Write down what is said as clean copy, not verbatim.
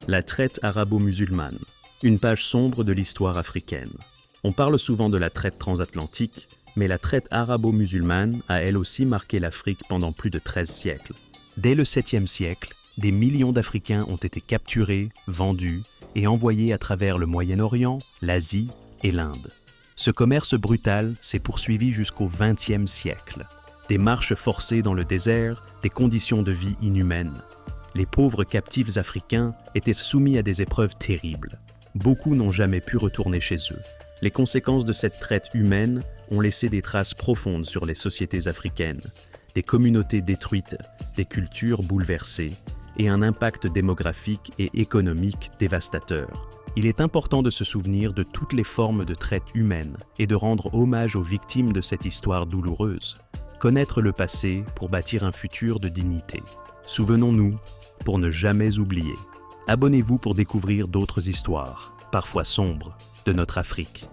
La traite arabo-musulmane, une page sombre de l'histoire africaine. On parle souvent de la traite transatlantique, mais la traite arabo-musulmane a elle aussi marqué l'Afrique pendant plus de 13 siècles. Dès le 7e siècle, des millions d'Africains ont été capturés, vendus et envoyés à travers le Moyen-Orient, l'Asie et l'Inde. Ce commerce brutal s'est poursuivi jusqu'au 20e siècle. Des marches forcées dans le désert, des conditions de vie inhumaines. Les pauvres captifs africains étaient soumis à des épreuves terribles. Beaucoup n'ont jamais pu retourner chez eux. Les conséquences de cette traite humaine ont laissé des traces profondes sur les sociétés africaines, des communautés détruites, des cultures bouleversées et un impact démographique et économique dévastateur. Il est important de se souvenir de toutes les formes de traite humaine et de rendre hommage aux victimes de cette histoire douloureuse. Connaître le passé pour bâtir un futur de dignité. Souvenons-nous pour ne jamais oublier. Abonnez-vous pour découvrir d'autres histoires, parfois sombres, de notre Afrique.